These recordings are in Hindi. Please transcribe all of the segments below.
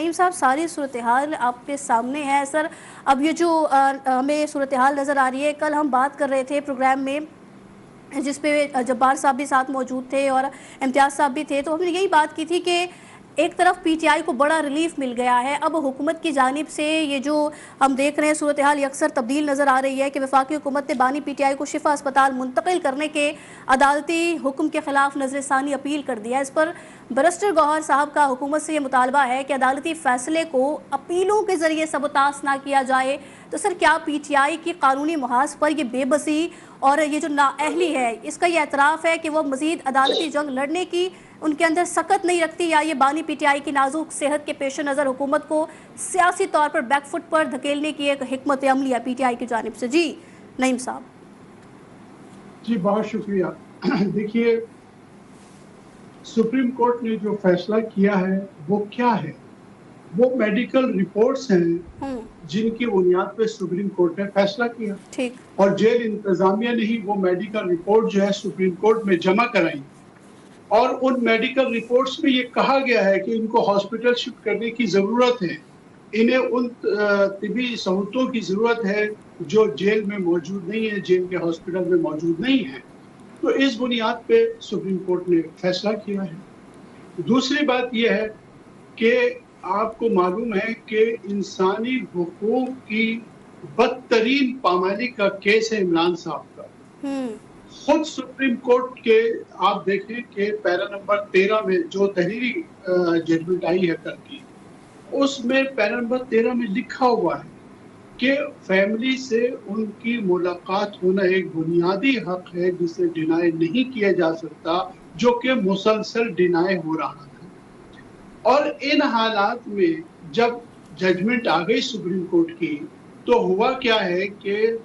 नईम साहब, सारी सूरत हाल आपके सामने है सर। अब ये जो हमें सूरत हाल नज़र आ रही है, कल हम बात कर रहे थे प्रोग्राम में जिस पे जब्बार साहब भी साथ मौजूद थे और इम्तियाज़ साहब भी थे, तो हमने यही बात की थी कि एक तरफ पीटीआई को बड़ा रिलीफ मिल गया है। अब हुकूमत की जानिब से ये जो हम देख रहे हैं सूरत हाल अक्सर तब्दील नज़र आ रही है कि वफाकी हुकूमत ने बानी पीटीआई को शिफा अस्पताल मुंतकिल करने के अदालती हुक्म के खिलाफ नजरसानी अपील कर दिया। इस पर बैरिस्टर गौहर साहब का हुकूमत से ये मुतालबा है कि अदालती फैसले को अपीलों के जरिए सबतास ना किया जाए। तो सर, क्या पीटीआई की कानूनी मुहाज पर यह बेबसी और ये जो नाअहली है, इसका ये एतराफ़ है कि वह मज़ीद अदालती जंग लड़ने की उनके अंदर सकत नहीं रखती, या ये बानी पीटीआई की नाजुक सेहत के पेश नज़र हुकूमत को सियासी तौर पर बैकफुट पर धकेलने की एक हिकमत अमली है पीटीआई की जानिब से? जी नईम साहब। जी बहुत शुक्रिया। देखिए, सुप्रीम कोर्ट ने जो फैसला किया है वो क्या है? वो मेडिकल रिपोर्ट्स हैं जिनकी बुनियाद पे सुप्रीम कोर्ट ने फैसला किया। ठीक। और जेल इंतजामिया ने ही वो मेडिकल रिपोर्ट जो है सुप्रीम कोर्ट में जमा कराई, और उन मेडिकल रिपोर्ट्स में ये कहा गया है कि इनको हॉस्पिटल शिफ्ट करने की जरूरत है, इन्हें उन तिबी सहूलतों की जरूरत है जो जेल में मौजूद नहीं है, जेल के हॉस्पिटल में मौजूद नहीं है। तो इस बुनियाद पे सुप्रीम कोर्ट ने फैसला किया है। दूसरी बात यह है कि आपको मालूम है कि इंसानी हुकूक की बदतरीन पामाली का केस है इमरान साहब का। खुद सुप्रीम कोर्ट के आप देखें कि पैरा नंबर 13 में जो तहरीरी जजमेंट आई है कल की, उसमें पैरा नंबर 13 में लिखा हुआ है कि फैमिली से उनकी मुलाकात होना एक बुनियादी हक है जिसे डिनाई नहीं किया जा सकता, जो कि मुसलसल डिनाई हो रहा है। और इन हालात में जब जजमेंट आ गई सुप्रीम कोर्ट की, तो हुआ क्या है कि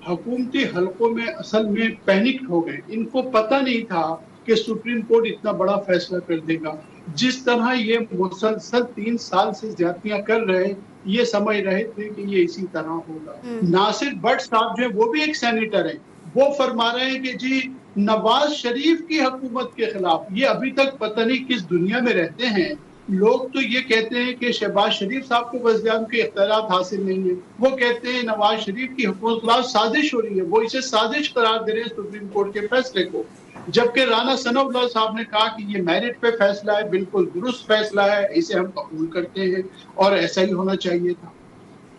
हुकूमती हलकों में असल में पैनिक हो गए। इनको पता नहीं था कि सुप्रीम कोर्ट इतना बड़ा फैसला कर देगा। जिस तरह ये मुसलसल 3 साल से ज्यादतियां कर रहे, ये समझ रहे थे कि ये इसी तरह होगा। नासिर भट्ट साहब जो है वो भी एक सेनेटर है, वो फरमा रहे हैं कि जी नवाज शरीफ की हुकूमत के खिलाफ, ये अभी तक पता नहीं किस दुनिया में रहते हैं। लोग तो ये कहते हैं कि शहबाज शरीफ साहब को वज़ीर-ए-आज़म के इख्तियारात हासिल नहीं है, वो कहते हैं नवाज शरीफ की हुकूमत के खिलाफ साजिश हो रही है, वो इसे साजिश करार दे रहे हैं सुप्रीम कोर्ट के फैसले को। जबकि राना सनाउल्लाह साहब ने कहा कि ये मेरिट पे फैसला है, बिल्कुल दुरुस्त फैसला है, इसे हम कबूल करते हैं और ऐसा ही होना चाहिए था।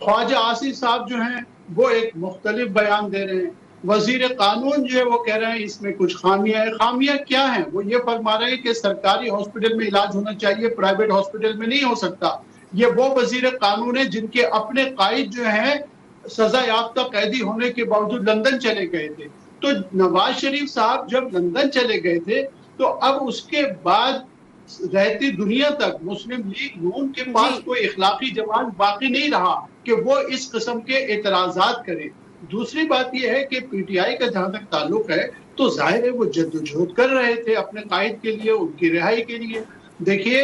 ख्वाजा आसिफ साहब जो हैं वो एक मुख्तलिफ बयान दे रहे हैं। वजीर कानून जो है वो कह रहे हैं इसमें कुछ खामियां हैं। खामियां क्या हैं? वो ये फरमा रहे हैं कि सरकारी हॉस्पिटल में इलाज होना चाहिए, प्राइवेट हॉस्पिटल में नहीं हो सकता। ये वो वजीर कानून है जिनके अपने कायद जो है सजा याफ्ता कैदी होने के बावजूद लंदन चले गए थे। तो नवाज शरीफ साहब जब लंदन चले गए थे, तो अब उसके बाद रहती दुनिया तक मुस्लिम लीग नून के पास कोई इखलाकी जवाब बाकी नहीं रहा कि वो इस किस्म के एतराजात करे। दूसरी बात यह है कि पीटीआई का जहां तक ताल्लुक है, तो जाहिर है वो जद्दोजहद कर रहे थे अपने कायद के लिए, उनकी रिहाई के लिए। देखिए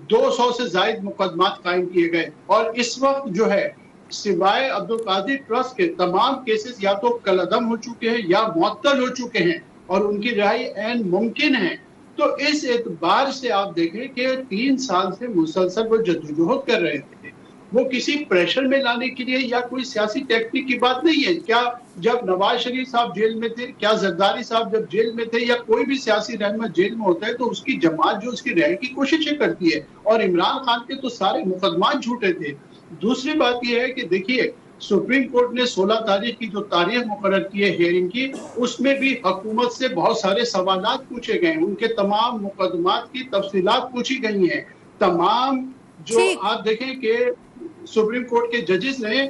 200 से ज्यादा मुकदमात कायम किए गए, और इस वक्त जो है सिवाय अब्दुल कादिर ट्रस्ट के तमाम केसेस या तो कलअदम हो चुके हैं या मुअत्तल हो चुके हैं, और उनकी रिहाई ऐन मुमकिन है। तो इस एतबार से आप देखें कि 3 साल से मुसलसल वो जद्दोजहद कर रहे थे। वो किसी प्रेशर में लाने के लिए या कोई सियासी टेक्निक की बात नहीं है। क्या जब नवाज शरीफ साहब जेल में थे, क्या जरदारी साहब जब जेल में थे, या कोई भी सियासी रहनुमा जेल में होता है तो उसकी जमात जो उसकी रिहाई की कोशिशें करती है, और इमरान खान के तो सारे मुकदमात झूठे थे। दूसरी बात यह है कि देखिए सुप्रीम कोर्ट ने 16 तारीख की जो तारीख मुकर्रर की है हियरिंग की, उसमें भी हुकूमत से बहुत सारे सवालात पूछे गए, उनके तमाम मुकदमात की तफसीलात पूछी गई हैं। तमाम जो आप देखें कि सुप्रीम कोर्ट के जजेस ने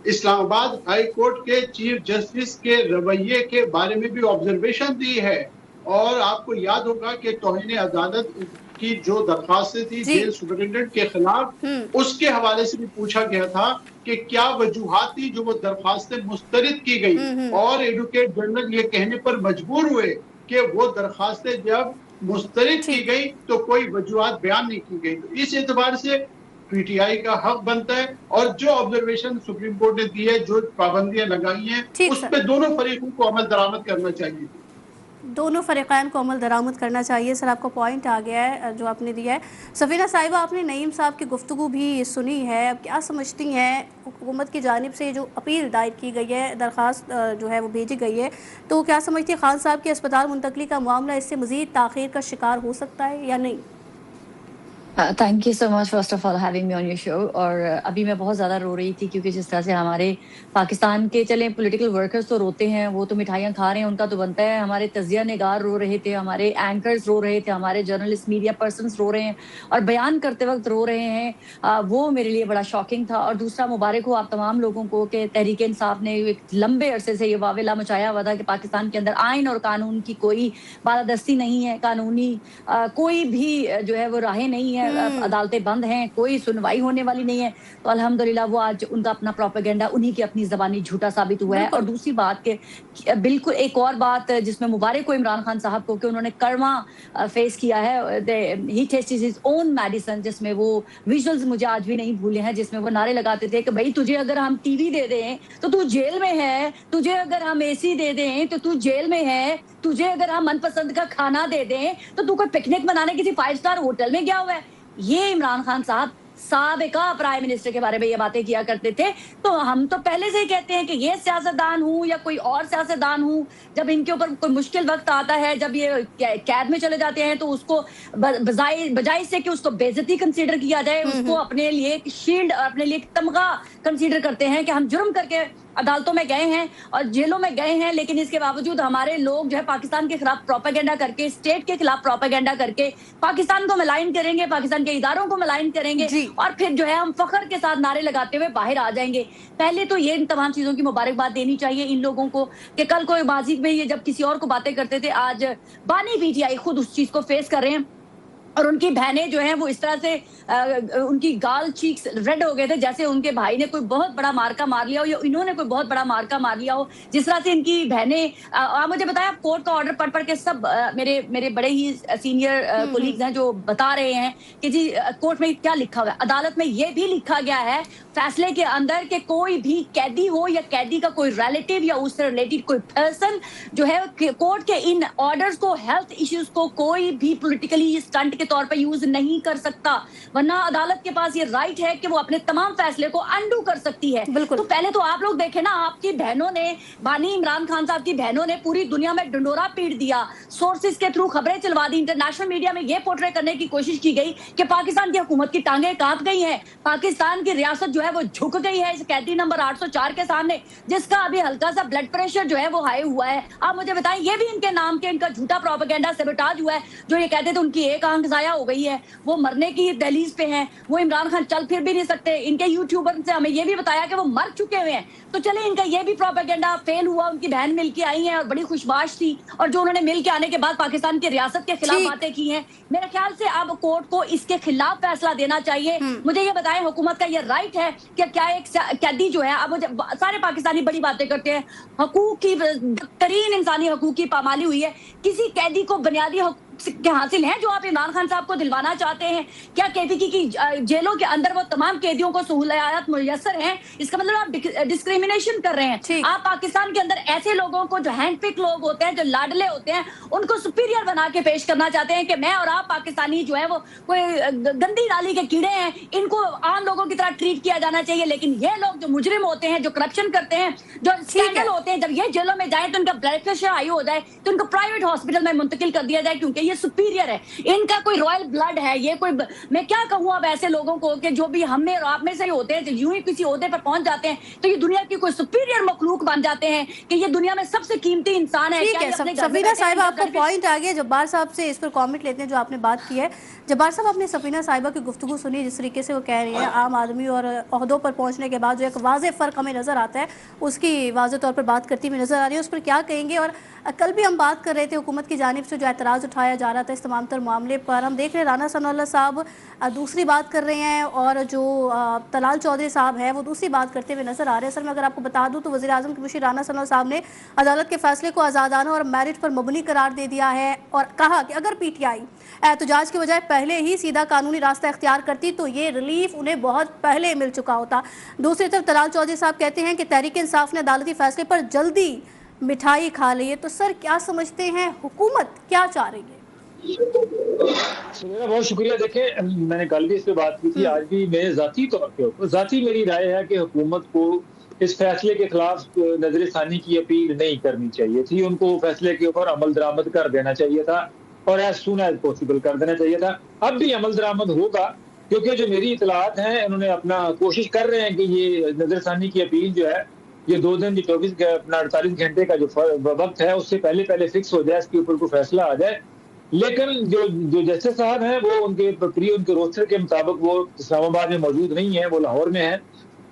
इस्लामाबाद हाई कोर्ट के चीफ जस्टिस के रवैये के बारे में भी ऑब्जर्वेशन दी है। और आपको याद होगा कि तौहीन अदालत की जो दरखास्तें थी जेल सुपरिटेंडेंट के खिलाफ, उसके हवाले से भी पूछा गया था कि क्या वजूहात थी जो वो दरखास्तें मुस्तरद की गई, और एडवोकेट जनरल ये कहने पर मजबूर हुए कि वो दरखास्तें जब मुस्तरद की गई तो कोई वजूहात बयान नहीं की गई। तो इस एतबार से पीटीआई का हक बनता है, और जो ऑब्जर्वेशन सुप्रीम कोर्ट ने दी है, जो पाबंदियां लगाई हैं, उस पर दोनों फरीकों को अमल दरामद करना चाहिए। दोनों फ़रीक़ैन को अमल दरामद करना चाहिए। सर आपका पॉइंट आ गया है जो आपने दिया है। सफ़ीना साहिबा, आपने नईम साहब की गुफ्तगू भी सुनी है, अब क्या समझती हैं हुकूमत की जानिब से जो अपील दायर की गई है, दरख्वास्त जो है वो भेजी गई है, तो क्या समझती है खान साहब की अस्पताल मुंतकली का मामला इससे मज़ीद ताख़ीर का शिकार हो सकता है या नहीं? Thank you so much first of all having me on your show. और अभी मैं बहुत ज़्यादा रो रही थी क्योंकि जिस तरह से हमारे पाकिस्तान के चले पॉलिटिकल वर्कर्स तो रोते हैं, वो तो मिठाइयाँ खा रहे हैं, उनका तो बनता है। हमारे तजिया निगार रो रहे थे, हमारे एंकर्स रो रहे थे, हमारे जर्नलिस्ट मीडिया पर्सनस रो रहे हैं और बयान करते वक्त रो रहे हैं। वो मेरे लिए बड़ा शॉकिंग था। और दूसरा, मुबारक हो आप तमाम लोगों को कि तहरीक इंसाफ ने एक लंबे अरसे से ये वावेला मचाया हुआ था कि पाकिस्तान के अंदर आइन और कानून की कोई बालादस्ती नहीं है, कानूनी कोई भी जो है वो राहें नहीं है, अदालतें बंद हैं, कोई सुनवाई होने वाली नहीं है। तो अल्हम्दुलिल्लाह वो आज उनका अपना प्रोपेगेंडा उन्हीं की अपनी ज़बानी झूठा साबित हुआ है। और दूसरी बात के बिल्कुल एक और बात जिसमें मुबारक हो इमरान खान साहब को कि उन्होंने कर्मा फेस किया है। ही टेस्टेड हिज ओन मेडिसिन, जिसमें वो विजुअल्स मुझे आज भी नहीं भूले हैं, जिसमें वो नारे लगाते थे कि भाई तुझे अगर हम टीवी दे दें तो तू जेल में है, तुझे अगर हम एसी दे दें तो तू जेल में है, तुझे अगर हम मनपसंद का खाना दे दें तो तू कोई पिकनिक मनाने किसी 5 स्टार होटल में गया हुआ है। ये इमरान खान साहब साबिका प्राइम मिनिस्टर के बारे में ये बातें किया करते थे। तो हम तो पहले से ही कहते हैं कि ये सियासतदान हूं या कोई और सियासतदान हूं, जब इनके ऊपर कोई मुश्किल वक्त आता है, जब ये कैद में चले जाते हैं, तो उसको बजाय से कि उसको बेइज्जती कंसीडर किया जाए, उसको अपने लिए एक शील्ड, अपने लिए एक तमगा कंसीडर करते हैं कि हम जुर्म करके अदालतों में गए हैं और जेलों में गए हैं, लेकिन इसके बावजूद हमारे लोग जो है पाकिस्तान के खिलाफ प्रोपेगेंडा करके, स्टेट के खिलाफ प्रोपेगेंडा करके पाकिस्तान को मलाइन करेंगे, पाकिस्तान के इदारों को मलाइन करेंगे और फिर जो है हम फख्र के साथ नारे लगाते हुए बाहर आ जाएंगे। पहले तो ये इन तमाम चीजों की मुबारकबाद देनी चाहिए इन लोगों को कि कल को माजी में ये जब किसी और को बातें करते थे, आज बानी पीटीआई खुद उस चीज को फेस कर रहे हैं और उनकी बहनें जो हैं वो इस तरह से उनकी गाल चीक्स रेड हो गए थे जैसे उनके भाई ने कोई बहुत बड़ा मार्का मार लिया हो या इन्होंने कोई बहुत बड़ा मार्का मार लिया हो। जिस तरह से इनकी बहनें, आप मुझे बताया, आप कोर्ट का ऑर्डर पढ़ पढ़ के सब मेरे बड़े ही सीनियर कोलीग्स हैं जो बता रहे हैं कि जी कोर्ट में क्या लिखा हुआ है। अदालत में ये भी लिखा गया है फैसले के अंदर कि कोई भी कैदी हो या कैदी का कोई रिलेटिव या उससे रिलेटेड कोई पर्सन जो है कोर्ट के इन ऑर्डर्स को, हेल्थ इश्यूज को कोई भी पॉलिटिकली स्टंट के तौर पर यूज नहीं कर सकता, वरना अदालत के पास ये राइट है कि वो अपने तमाम फैसले को अंडू कर सकती है। तो पहले तो आप लोग देखें ना, आपकी बहनों ने, बानी इमरान खान साहब की बहनों ने पूरी दुनिया में डंडोरा पीट दिया, सोर्सेज के थ्रू खबरें चलवा दी, इंटरनेशनल मीडिया में ये पोर्ट्रे करने की कोशिश की गई कि पाकिस्तान की हुकूमत की टांगे कांप गई हैं, पाकिस्तान की रियासत जो है वो झुक गई है इस कैदी नंबर 804 के सामने, जिसका अभी हल्का सा ब्लड प्रेशर जो है वो हाई हुआ है। आप मुझे बताएं, ये भी इनके नाम के इनका झूठा प्रोपेगेंडा सेबोटाज हुआ है। जो ये कहते थे उनकी एक आंख जाया हो गई है, वो मरने की दहलीज पे हैं, वो इमरान खान चल फिर भी नहीं सकते, इनके यूट्यूबर से हमें ये भी बताया कि वो मर चुके हुए हैं। तो चले इनका ये भी प्रोपेगेंडा फेल हुआ, उनकी बहन मिलके आई है और बड़ी खुशबाश थी, और जो उन्होंने मिलके आने के बाद पाकिस्तान की रियासत के खिलाफ बातें की हैं, मेरे ख्याल से अब कोर्ट को इसके खिलाफ फैसला देना चाहिए। मुझे ये बताएं, हुकूमत का ये राइट है कि क्या एक कैदी जो है, अब मुझे सारे पाकिस्तानी बड़ी बातें करते हैं, हकूक की बदतरीन इंसानी हकूक की पामाली हुई है, किसी कैदी को बुनियादी के हासिल हैं जो आप इमरान खान साहब को दिलवाना चाहते हैं? क्या केपीके की जेलों के अंदर वो तमाम कैदियों को सहूलियात मुयस्सर हैं? इसका मतलब आप डिस्क्रिमिनेशन कर रहे हैं। आप पाकिस्तान के अंदर ऐसे लोगों को जो हैंडपिक लोग होते हैं, जो लाडले होते हैं, उनको सुपीरियर बना के पेश करना चाहते हैं कि मैं और आप पाकिस्तानी जो है वो कोई गंदी नाली के कीड़े हैं, इनको आम लोगों की तरह ट्रीट किया जाना चाहिए। लेकिन ये लोग जो मुजरिम होते हैं, जो करप्शन करते हैं, जो स्कैंडल होते हैं, जब ये जेलों में जाए तो इनका ब्लड प्रेशर हाई हो जाए तो इनको प्राइवेट हॉस्पिटल में मुंतकिल कर दिया जाए, क्योंकि ये सुपीरियर है, इनका कोई रॉयल ब्लड है। ये कोई, मैं क्या कहूं अब ऐसे लोगों को कि जो भी हम में और आप में से ही होते हैं, यूं ही किसी ओहदे पर पहुंच जाते हैं तो ये दुनिया की कोई सुपीरियर मखलूक बन जाते हैं कि ये दुनिया में सबसे कीमती इंसान है। ठीक है सफीना साहिबा, आपको पॉइंट आ गया। जब्बार साहब से इस पर कमेंट लेते हैं जो आपने बात की है। जब्बार साहब, आपने सफीना साहिबा की गुफ्तगू सुनी, जिस तरीके से वो कह रही है, आम आदमी और ओहदों पर पहुंचने के बाद जो एक वाज़ेह फ़र्क हमें नज़र आता है, उसकी वाज़ेह तौर पर बात करती हुई नज़र आ रही है, उस पर क्या कहेंगे? और कल भी हम बात कर रहे थे हुकूमत की जानिब से जो एतराज़ उठाया जा रहा था इस तमाम तर मामले पर, हम देख रहे हैं राना सनाउल्लाह साहब दूसरी बात कर रहे हैं और जो तलाल चौधरी साहब हैं वो दूसरी बात करते हुए नज़र आ रहे हैं। सर मैं अगर आपको बता दूं तो वज़ीर आज़म के मुशीर राना सनाउल्लाह साहब ने अदालत के फैसले को आज़ादाना और मेरिट पर मबनी करार दे दिया है और कहा कि अगर पीटीआई एहतजाज के बजाय पहले ही सीधा कानूनी रास्ता इख्तियार करती तो ये रिलीफ उन्हें बहुत पहले मिल चुका होता। दूसरी तरफ तलाल चौधरी साहब कहते हैं कि तहरीक इंसाफ ने अदालती फैसले पर जल्दी मिठाई खा लिए। तो सर क्या समझते हैं, हुकूमत क्या चाह रही है? मेरा बहुत शुक्रिया। देखें, मैंने कल भी इस पे बात की थी, आज भी मेरे ज़ाती तौर पे ज़ाती मेरी राय है कि हुकूमत को इस फैसले के खिलाफ नजरसानी की अपील नहीं करनी चाहिए थी। उनको फैसले के ऊपर अमल दरामद कर देना चाहिए था और एज सून एज पॉसिबल कर देना चाहिए था। अब भी अमल दरामद होगा, क्योंकि जो मेरी इतलात हैं, इन्होंने अपना कोशिश कर रहे हैं कि ये नजरसानी की अपील जो है, ये 2 दिन, 24 अपना 48 घंटे का जो वक्त है, उससे पहले पहले फिक्स हो जाए, इसके ऊपर कोई फैसला आ जाए। लेकिन जो जो जस्टिस साहब हैं, वो उनके रोस्टर के मुताबिक वो इस्लामाबाद में मौजूद नहीं है, वो लाहौर में है।